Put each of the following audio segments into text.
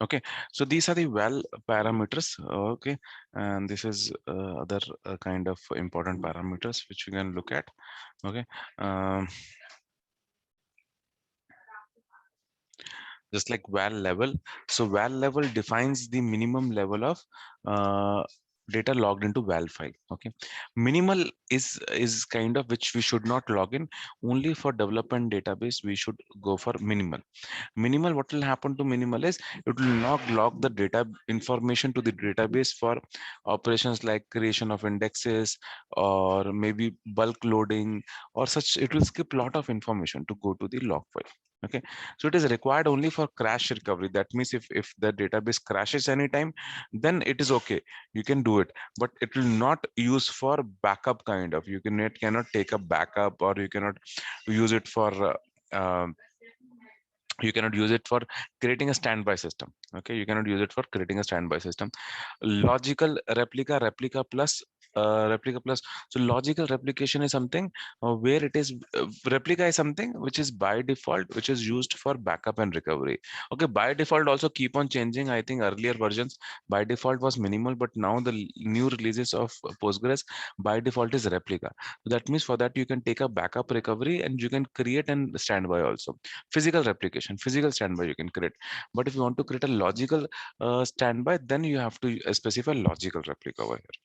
Okay, so these are the val parameters. Okay, and this is other kind of important parameters which you can look at. Okay, um, just like val level. So val level defines the minimum level of uh, data logged into val file. Okay, minimal is kind of which we should not log in. Only for development database we should go for minimal. Minimal, what will happen to minimal is it will not log the data information to the database for operations like creation of indexes or maybe bulk loading or such. It will skip lot of information to go to the log file. Okay, so it is required only for crash recovery. That means if the database crashes anytime, then it is okay, you can do it, but it will not use for backup kind of. You cannot take a backup, or you cannot use it for you cannot use it for creating a standby system. Okay, you cannot use it for creating a standby system. Logical replica plus replica plus. So logical replication is something where it is replica is something which is by default, which is used for backup and recovery. Okay, by default also keep on changing. I think earlier versions by default was minimal, but now the new releases of Postgres by default is replica. So that means for that you can take a backup, recovery, and you can create and standby also. Physical replication, physical standby you can create, but if you want to create a logical standby, then you have to specify logical replica over here.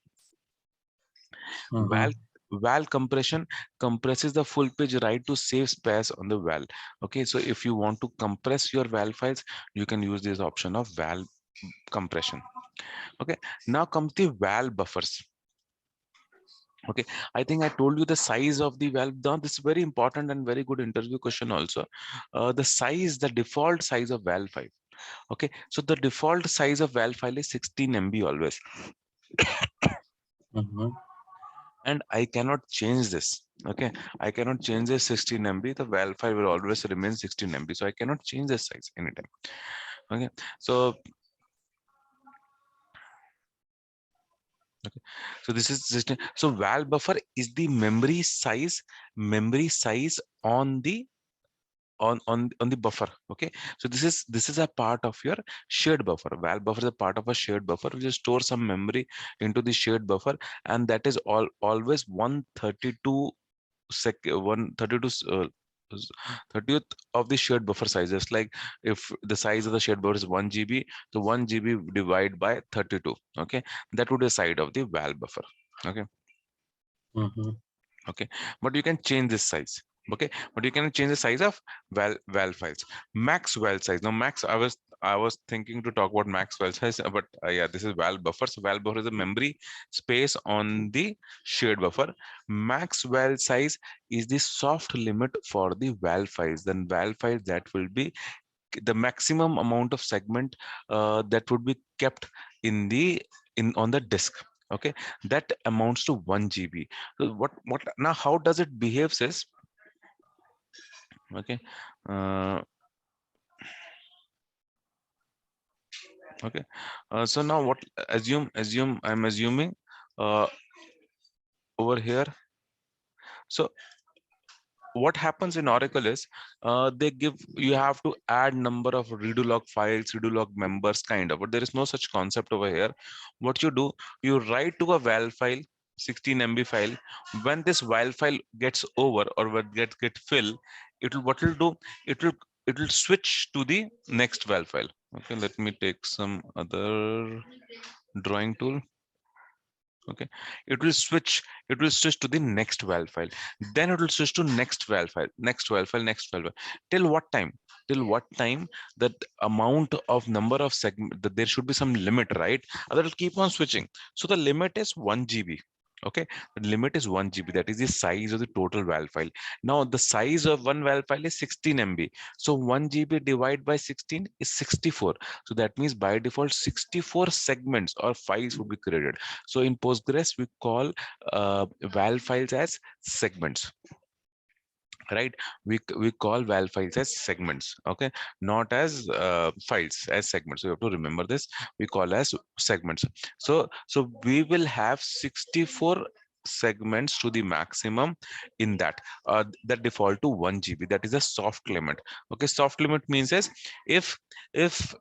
val Mm-hmm. val compression compresses the full page right to save space on the val. Okay, so if you want to compress your val files, you can use this option of val compression. Okay, now comes the val buffers. Okay, I think I told you the size of the valve. Now this is very important and very good interview question also. The size, the default size of valve file. Okay, so the default size of valve file is 16 MB always, Mm-hmm. and I cannot change this. Okay, I cannot change this 16 MB. The valve file will always remain 16 MB, so I cannot change the size anytime. Okay, so okay, so this is 16. So valve buffer is the memory size on the on the buffer. Okay, so this is a part of your shared buffer. Val buffer is a part of a shared buffer which store some memory into the shared buffer, and that is always 132 132 30th of the shared buffer sizes. Like if the size of the shared buffer is 1 GB, so 1 GB divided by 32. Okay, that would be the size of the val buffer. Okay, Mm-hmm. okay, but you can change this size. Okay, but you can change the size of val files. Max val size. Now max, I was thinking to talk about max val size, but yeah, this is val buffer. So val buffer is the memory space on the shared buffer. Max val size is the soft limit for the val files. Then val files, that will be the maximum amount of segment that would be kept in the in on the disk. Okay, that amounts to 1 GB. So what now, how does it behaves is, okay, uh, okay, so now what, assume I'm assuming uh, over here. So what happens in Oracle is they give, you have to add number of redo log files, redo log members kind of, but there is no such concept over here. What you do, you write to a val file, 16 MB file. When this val file gets over or when get fill, it will, what will do, it will switch to the next val file. Okay, let me take some other drawing tool. Okay, it will switch to the next val file, then it will switch to next val file, next val file, next val file. Till what time? Till what time that amount of number of segment, that there should be some limit, right? Other will keep on switching. So the limit is 1 GB. Okay, the limit is 1 GB. That is the size of the total val file. Now the size of one val file is 16 MB. So 1 GB divided by 16 is 64. So that means by default 64 segments or files would be created. So in Postgres, we call val files as segments, right? We call val files as segments. Okay, not as files, as segments. So you have to remember this. We call as segments. So we will have 64 segments to the maximum in that default to 1 GB. That is a soft limit. Okay, soft limit means as if if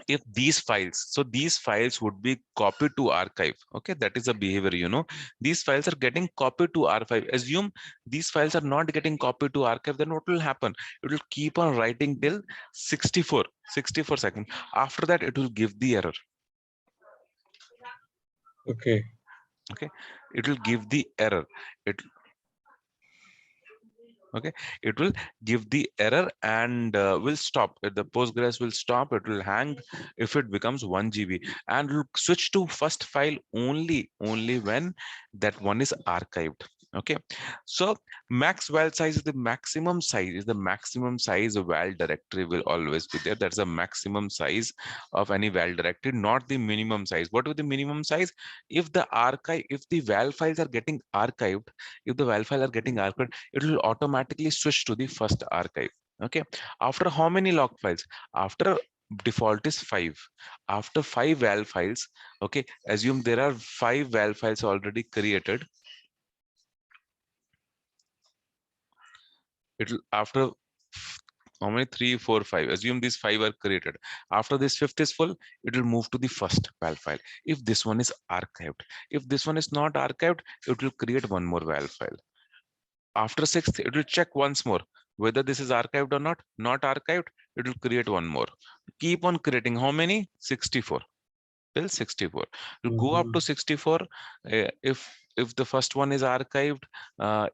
if these files would be copied to archive. Okay, that is a behavior, these files are getting copied to archive. Assume these files are not getting copied to archive, then what will happen? It will keep on writing till 64 seconds. After that, it will give the error. Okay. Okay, it will give the error. It Okay, it will give the error and will stop. The Postgres will stop, it will hang if it becomes 1 GB, and will switch to first file only when that one is archived. Okay, so max val size is the maximum size of val directory will always be there. That's the maximum size of any val directory, not the minimum size. What is the minimum size? If the val files are getting archived, if the val file are getting archived, it will automatically switch to the first archive. Okay, after how many log files? After default is 5. After 5 val files, okay, assume there are 5 val files already created. It will after how many? 3, 4, 5. Assume these 5 are created. After this fifth is full, it will move to the first val file if this one is archived. If this one is not archived, it will create one more val file. After sixth, it will check once more whether this is archived or not. Not archived, it will create one more. Keep on creating. How many? 64 till 64. You go up Mm-hmm. to 64. If the first one is archived,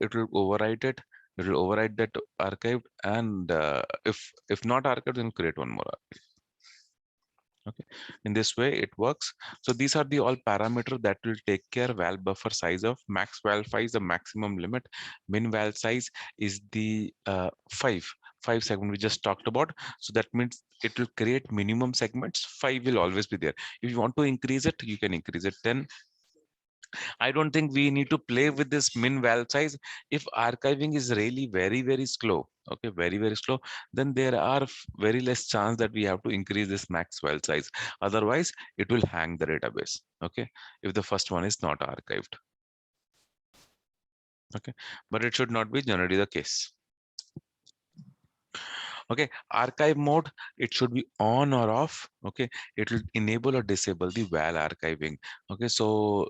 it will overwrite it. It will overwrite that archived, and if not archived, then create one more. Okay, in this way it works. So these are the all parameter that will take care. Val buffer size of max val size, the maximum limit. Min val size is the 5 segment we just talked about. So that means it will create minimum segments. 5 will always be there. If you want to increase it, you can increase it. 10. I don't think we need to play with this min val size. If archiving is really very slow, okay, very slow, then there are very less chance that we have to increase this max val size. Otherwise, it will hang the database. Okay, if the first one is not archived. Okay, but it should not be generally the case. Okay, archive mode, it should be on or off. Okay, it will enable or disable the val archiving. Okay, so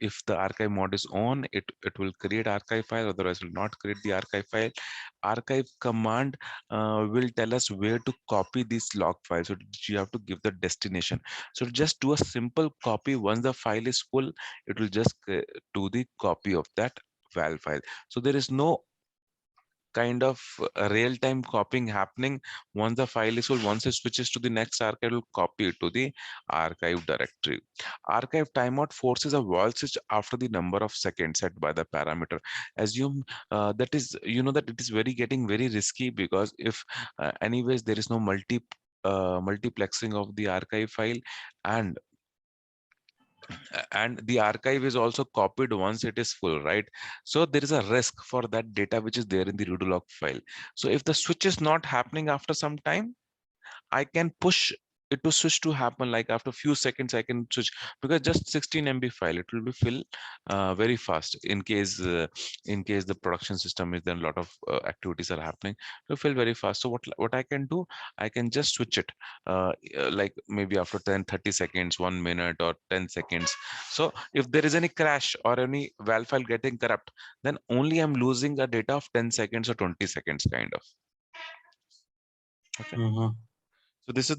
if the archive mode is on, it will create archive file, otherwise will not create the archive file. Archive command will tell us where to copy this log file. So you have to give the destination. So just do a simple copy. Once the file is full, it will just do the copy of that val file. So there is no kind of real-time copying happening. Once the file is full, once it switches to the next archive, it will copy it to the archive directory. Archive timeout forces a wall switch after the number of seconds set by the parameter. Assume that is, that it is getting very risky, because if anyways there is no multiplexing of the archive file, and the archive is also copied once it is full, right? So there is a risk for that data which is there in the redo log file. So if the switch is not happening after some time, I can push it to switch to happen like after a few seconds. I can switch, because just 16 MB file, it will be fill very fast in case the production system is, then a lot of activities are happening, to fill very fast. So what I can do, I can just switch it like maybe after 10-30 seconds, 1 minute, or 10 seconds. So if there is any crash or any val file getting corrupt, then only I'm losing a data of 10 seconds or 20 seconds kind of. Okay. Mm-hmm. So this is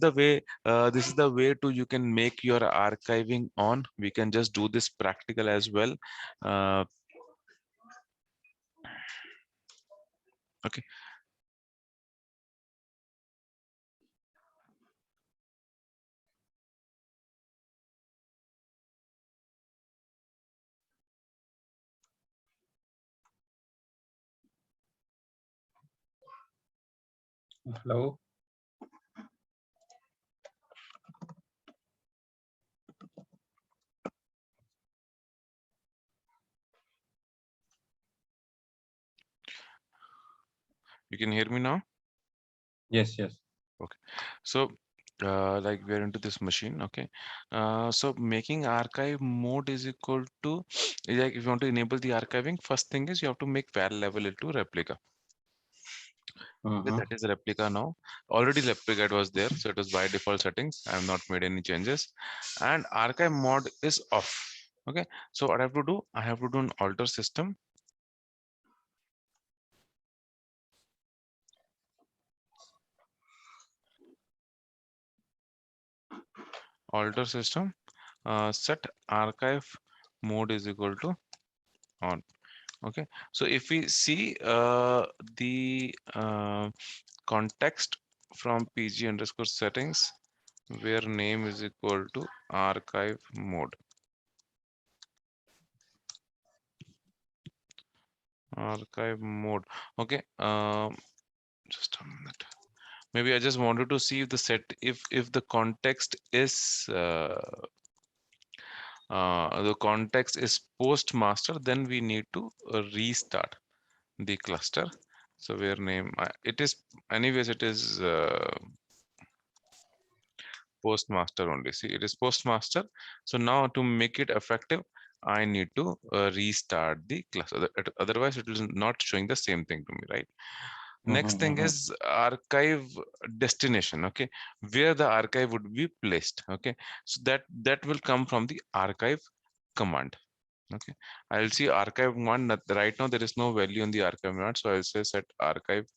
the way to you can make your archiving on. We can just do this practical as well. Uh, okay. Hello. You can hear me now? Yes, yes. Okay. So like we're into this machine. Okay. So making archive mode is equal to, like if you want to enable the archiving, first thing is you have to make var level into replica. Okay, Uh-huh. that is replica now. Already replica was there, so it was by default settings. I have not made any changes, and archive mode is off. Okay, so what I have to do, I have to do an alter system, set archive mode is equal to on. Okay, so if we see the context from pg underscore settings, where name is equal to archive mode. Archive mode. Okay, just a minute. Maybe I just wanted to see if the set, if the context is post master, then we need to restart the cluster. So where name, it is, anyways, it is postmaster only. See, it is postmaster. So now to make it effective, I need to restart the class. Otherwise, it is not showing the same thing to me, right? Next thing Uh-huh. is archive destination. Okay, where the archive would be placed. Okay, so that will come from the archive command. Okay, I'll see archive command. Right now there is no value in the archive command, so I'll say set archive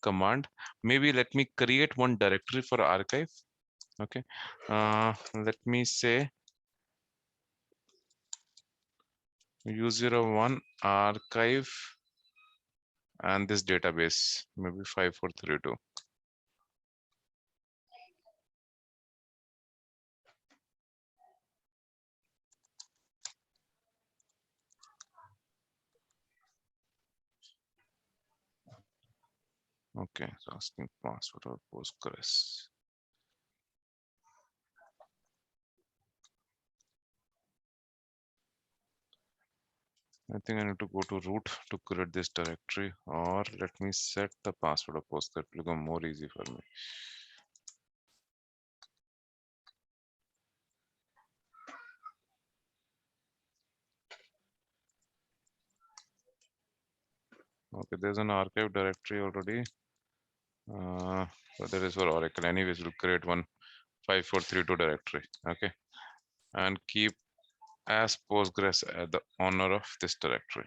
command. Maybe let me create one directory for archive. Okay, let me say u01 archive and this database, maybe 5432. Okay, so asking password or postgres. I think I need to go to root to create this directory, or let me set the password of postgres. It will become more easy for me. Okay, there's an archive directory already. But there is for Oracle. Anyways, we'll create one 5432 directory. Okay, and keep as Postgres as the owner of this directory.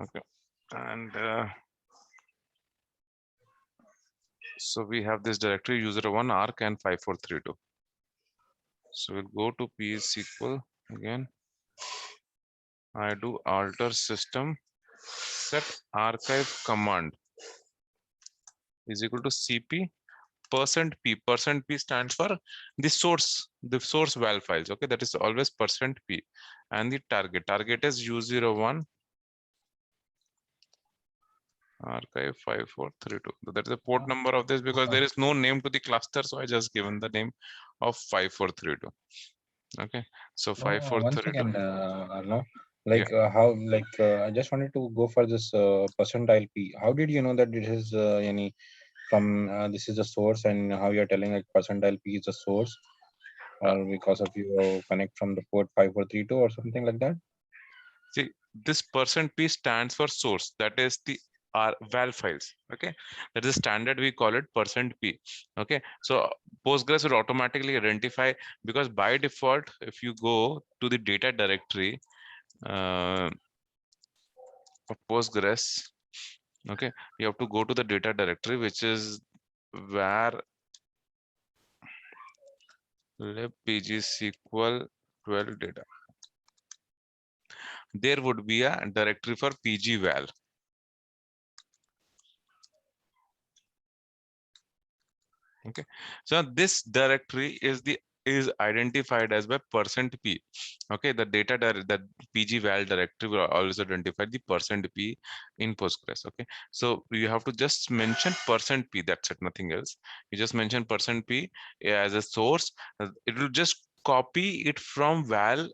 Okay, and so we have this directory user1 arc and 5432. So we'll go to PSQL again. I do alter system set archive command is equal to cp %p. %p stands for the source val files. Okay, that is always %p, and the target is u01 archive 5432. So that is the port number of this, because there is no name to the cluster, so I just given the name of 5432. Okay, so One 5432. second, Arnav. Yeah. I just wanted to go for this percentile P. How did you know that this is any from this is the source, and how you're telling like percentile P is the source, uh, or because of you connect from the port 5432 or something like that? See, this %p stands for source. That is the val files. Okay, that is standard. We call it %p. Okay, so Postgres will automatically identify, because by default, if you go to the data directory of Postgres, okay, you have to go to the data directory, which is where lib pgsql 12 data. There would be a directory for pgval. Okay, so this directory is identified as by %p. Okay, the that pgval directory will always identify the %p in Postgres. Okay, so you have to just mention %p, that's it, nothing else. You just mention %p as a source. It will just copy it from val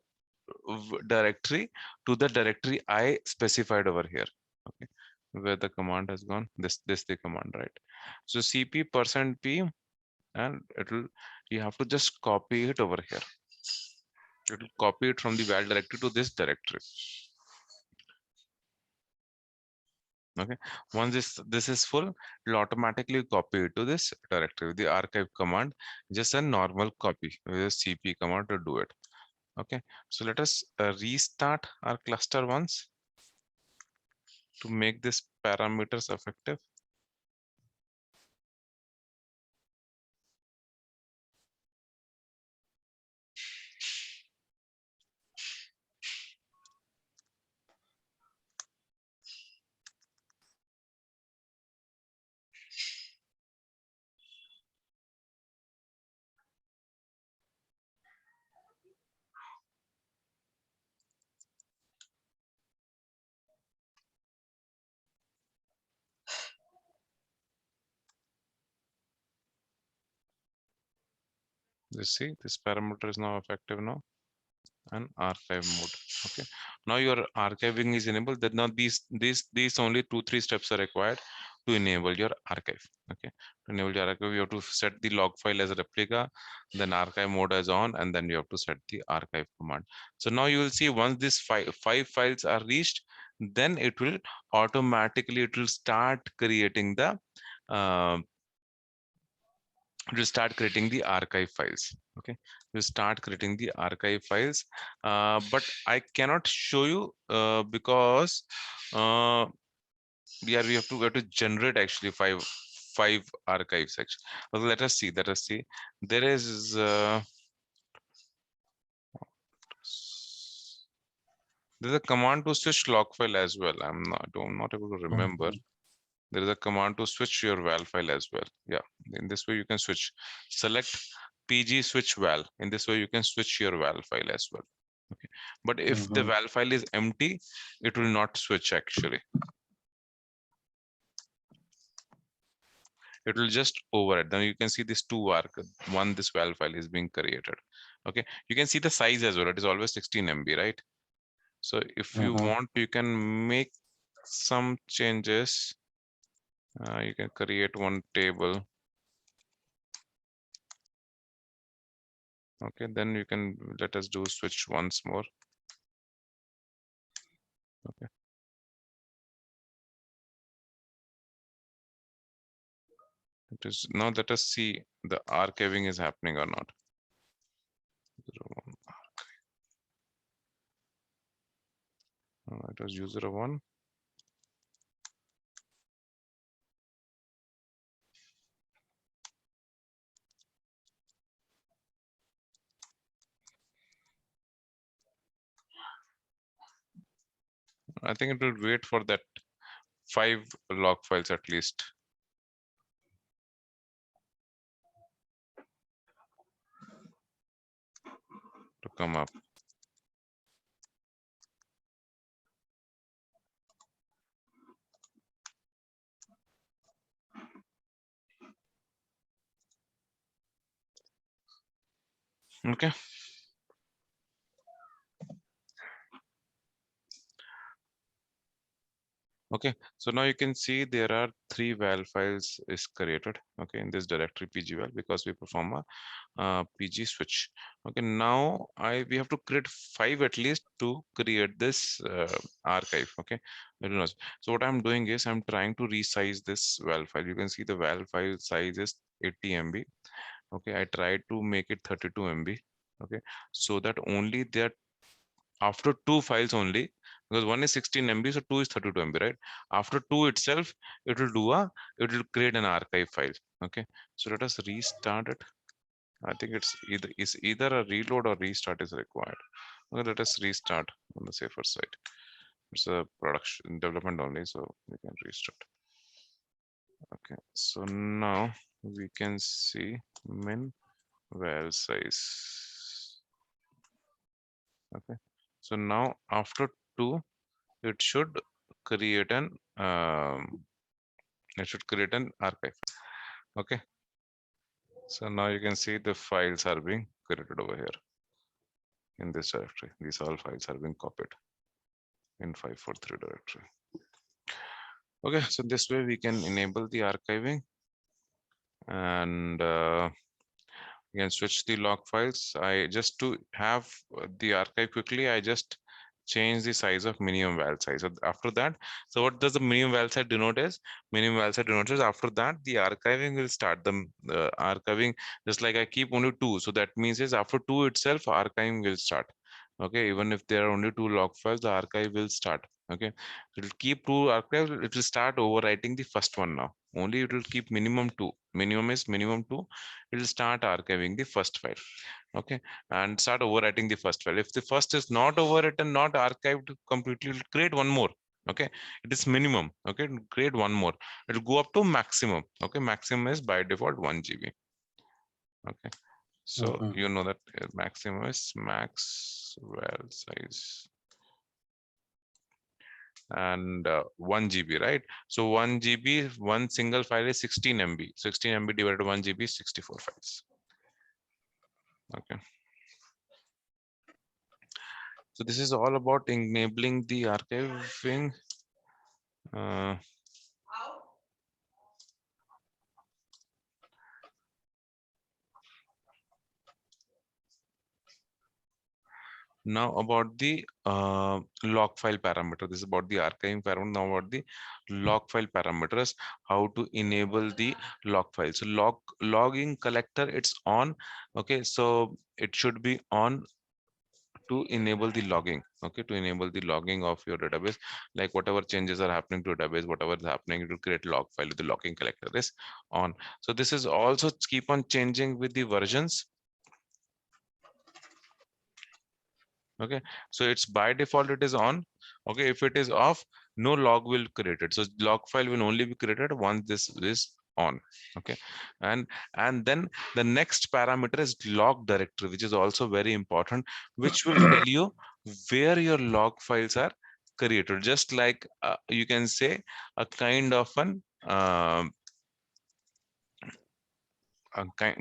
directory to the directory I specified over here. Okay, where the command has gone, this the command, right? So cp %p, and you have to just copy it over here. It will copy it from the val directory to this directory. Okay, once this is full, it will automatically copy it to this directory. The archive command, just a normal copy with a cp command to do it. Okay, so let us restart our cluster once to make this parameters effective. You see, this parameter is now effective now. And archive mode. Okay, now your archiving is enabled. That now these only 2-3 steps are required to enable your archive. Okay, to enable your archive, you have to set the log file as a replica, then archive mode is on, and then you have to set the archive command. So now you will see, once these five files are reached, then it will start creating the uh, the archive files. Okay, you start creating the archive files, but I cannot show you because uh, we have to generate actually five archives actually. Okay, let us see there is there's a command to switch log file as well. I'm not able to remember. Mhm. There is a command to switch your val file as well. Yeah, in this way you can switch. Select pg switch val. In this way you can switch your val file as well. Okay, but if the Mhm. val file is empty, it will not switch actually. It will just override. Then you can see this two arc. One, this val file is being created. Okay, you can see the size as well. It is always 16 MB, right? So if you Mhm. want, you can make some changes. You can create one table. Okay, then you can let us do switch once more. Okay, it is now, let us see the archiving is happening or not. 01. It was user one. I think it will wait for that 5 log files at least to come up. Okay. Okay, so now you can see there are 3 val files is created, okay, in this directory pgval, because we perform a pg switch. Okay, now we have to create 5 at least to create this archive. Okay, I don't know. So what I'm doing is I'm trying to resize this val file. You can see the val file size is 80 MB. Okay, I tried to make it 32 MB. Okay, so that only there after 2 files only, because one is 16 MB, so 2 is 32 MB, right? After 2 itself, it will create an archive file. Okay, so let us restart it. I think it's either a reload or restart is required. Okay, let us restart on the safer side. It's a production development only, so we can restart. Okay, so now we can see min val size. Okay, so now after 2, it should create an archive. Okay, so now you can see the files are being created over here in this directory. These all files are being copied in 543 directory. Okay, so this way we can enable the archiving, and you can switch the log files. I just to have the archive quickly, I just change the size of minimum val size. So after that, so what does the minimum val size denote as? Minimum val size denotes as after that the archiving will start. The archiving, just like I keep only two, so that means is after two itself archiving will start. Okay, even if there are only two log files, the archive will start. Okay, it will keep two archives. It will start overwriting the first one now. Only it will keep minimum two. Minimum is minimum two. It will start archiving the first file. Okay, and start overwriting the first file. If the first is not overwritten, not archived completely, it will create one more. Okay, it is minimum. Okay, it will create one more. It will go up to maximum. Okay, maximum is by default 1 GB. Okay, so Mm-hmm. you know that maximum is max val size and 1 GB, right? So 1 GB, one single file is 16 MB. 16 MB divided by 1 GB is 64 files. Okay. So this is all about enabling the archiving. Uh, Now about the log file parameter. This is about the archiving parameter. Now about the log file parameters, how to enable the log file. So logging collector, it's on. Okay, so it should be on to enable the logging. Okay, to enable the logging of your database, like whatever changes are happening to database, whatever is happening, it will create log file with the logging collector is on. So this is also keep on changing with the versions. Okay, so it's by default it is on. Okay, if it is off, no log will create it. So log file will only be created once this is on. Okay, and then the next parameter is log directory, which is also very important, which will tell you where your log files are created. Just like you can say a kind of an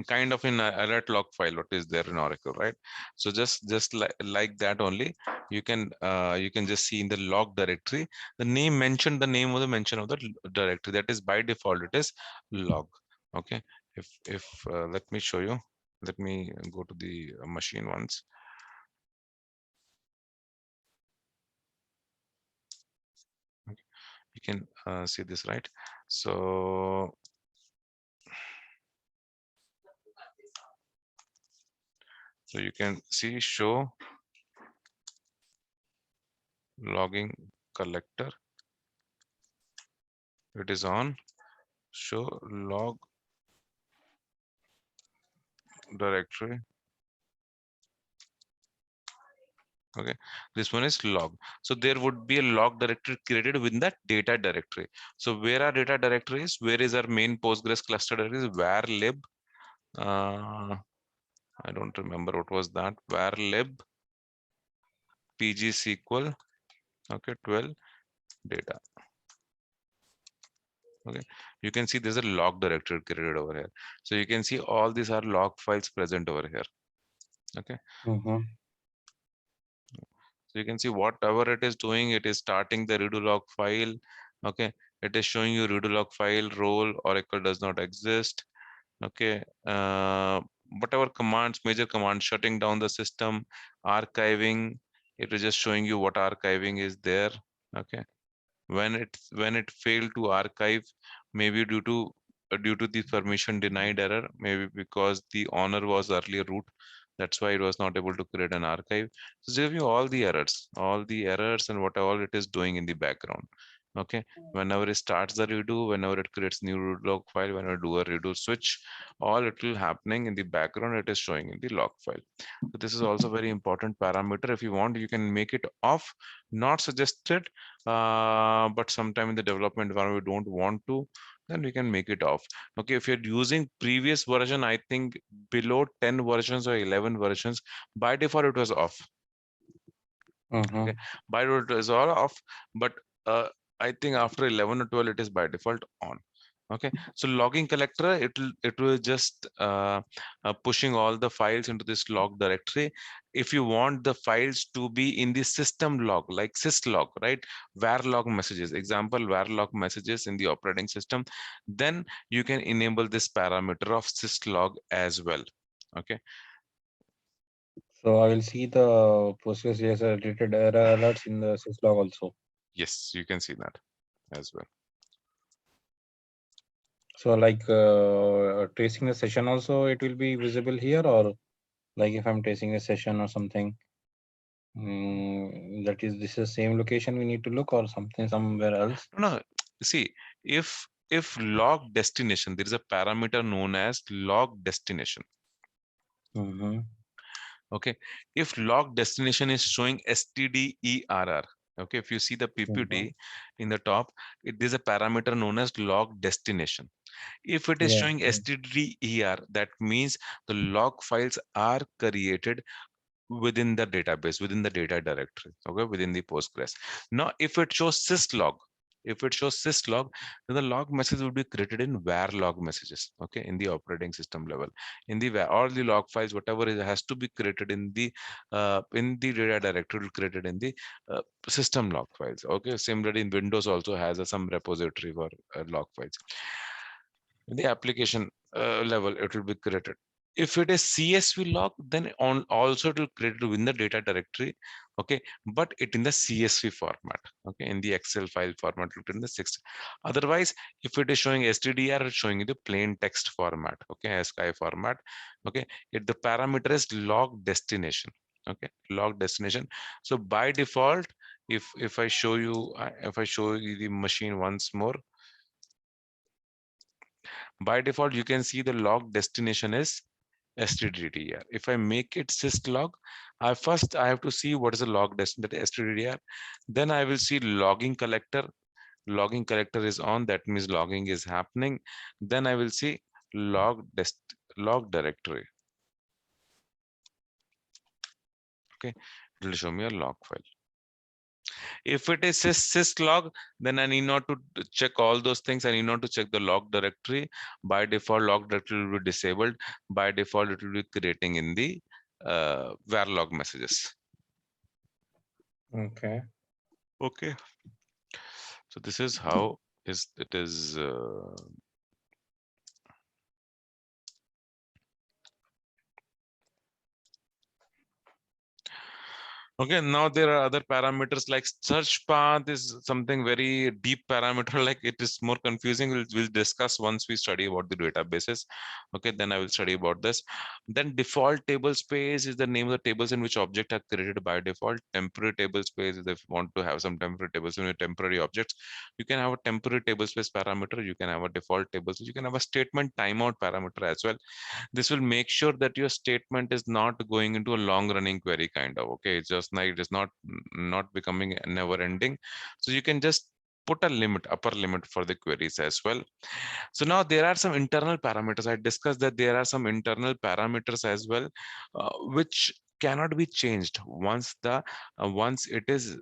kind of in alert log file what is there in Oracle, right? So just like that only, you can just see in the log directory the name mentioned, the name of the mention of the directory, that is by default it is log. Okay, if let me show you, let me go to the machine once. Okay. You can see this, right? So you can see show logging collector, it is on. Show log directory. Okay, this one is log. So there would be a log directory created within that data directory. So where are data directories? Where is our main Postgres cluster directories? Var lib. I don't remember what was that. Var lib PGSQL. Okay, 12 data. Okay, you can see there's a log directory created over here. So you can see all these are log files present over here. Okay, Mm-hmm. so you can see whatever it is doing, it is starting the redo log file. Okay, it is showing you redo log file role Oracle does not exist. Okay, whatever commands, major commands, shutting down the system, archiving, it is just showing you what archiving is there. Okay, when it failed to archive, maybe due to the permission denied error, maybe because the owner was earlier root, that's why it was not able to create an archive. So give you all the errors and what all it is doing in the background. Okay, whenever it starts the redo, whenever it creates new root log file, whenever do a redo switch, all it will happening in the background, it is showing in the log file. So this is also very important parameter. If you want, you can make it off, not suggested, but sometime in the development environment we don't want to, then we can make it off. Okay, if you're using previous version, I think below 10 versions or 11 versions, by default it was off. Mm-hmm. Okay, by default it is all off, but I think after 11 or 12 it is by default on. Okay, so logging collector, it will just pushing all the files into this log directory. If you want the files to be in the system log, like syslog, right? Var log messages, example var log messages in the operating system, then you can enable this parameter of syslog as well. Okay, So I will see the PostgreSQL related error alerts in the syslog also. Yes, you can see that as well. So like tracing the session also, it will be visible here, or like if I'm tracing a session or something, that is this is same location we need to look, or something somewhere else. No, no, see, if log destination, there is a parameter known as log destination. Mm-hmm. Okay, if log destination is showing stderr, okay, if you see the Mm-hmm. ppt in the top, it is a parameter known as log destination. If it is Yeah. showing stder, that means the log files are created within the database, within the data directory, okay, within the Postgres. Now if it shows syslog, if it shows syslog, then the log message will be created in var log messages, okay, in the operating system level. In the var, all the log files, whatever is, has to be created in the data directory, will created in the system log files. Okay, similarly in Windows also has some repository for log files. In the application level, it will be created. If it is CSV log, then on also it will create within the data directory, okay, but it in the CSV format, okay, in the Excel file format, in the six. Otherwise, if it is showing stdr, it's showing in the plain text format, okay, ASCII format, okay. It the parameter is log destination, okay, log destination. So by default, if I show you, if I show you the machine once more, by default you can see the log destination is stddr. If I make it syslog, I have to see what is the log destination, stddr. Then I will see logging collector. Logging collector is on, that means logging is happening. Then I will see log directory, okay. It will show me a log file. If it is syslog, then I need not to check all those things. I need not to check the log directory. By default, log directory will be disabled. By default, it will be creating in the var log messages. Okay. Okay. So this is how is it is. Okay, now there are other parameters like search path is something very deep parameter, like it is more confusing. We'll discuss once we study about the databases. Okay, then I will study about this. Then default table space is the name of the tables in which objects are created by default. Temporary table space is if you want to have some temporary tables in your temporary objects. You can have a temporary table space parameter. You can have a default table. So you can have a statement timeout parameter as well. This will make sure that your statement is not going into a long running query kind of, okay, it's just like it is not becoming never ending. So you can just put a limit, upper limit for the queries as well. So now there are some internal parameters. I discussed that there are some internal parameters as well, which cannot be changed once it is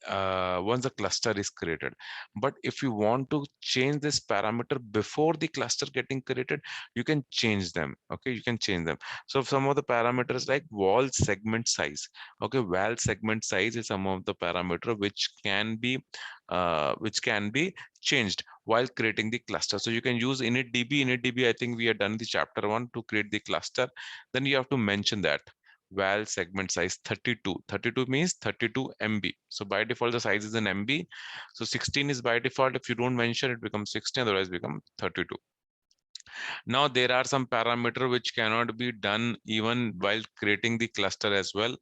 once the cluster is created. But if you want to change this parameter before the cluster getting created, you can change them, okay, you can change them. So some of the parameters like wall segment size, okay, wall segment size is some of the parameter which can be changed while creating the cluster. So you can use initdb. I think we have done the chapter 1 to create the cluster. Then you have to mention that val segment size 32. 32 means 32 MB. So by default the size is an MB. So 16 is by default. If you don't mention, it becomes 16, otherwise become 32. Now there are some parameter which cannot be done even while creating the cluster as well,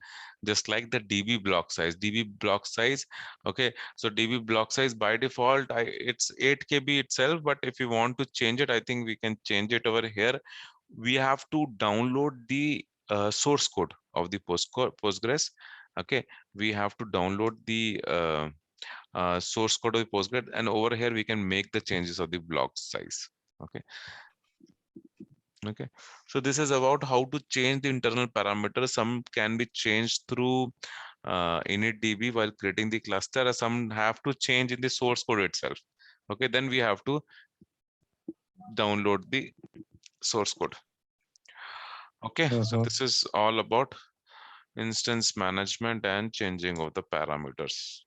just like the db block size. Db block size, okay, so db block size by default it's 8 KB itself, but if you want to change it, I think we can change it over here. We have to download the source code of the Postgres. Okay, we have to download the source code of the Postgres, and over here we can make the changes of the block size. Okay. Okay, so this is about how to change the internal parameters. Some can be changed through initdb while creating the cluster, some have to change in the source code itself. Okay, then we have to download the source code. Okay, so Mm-hmm. this is all about instance management and changing of the parameters.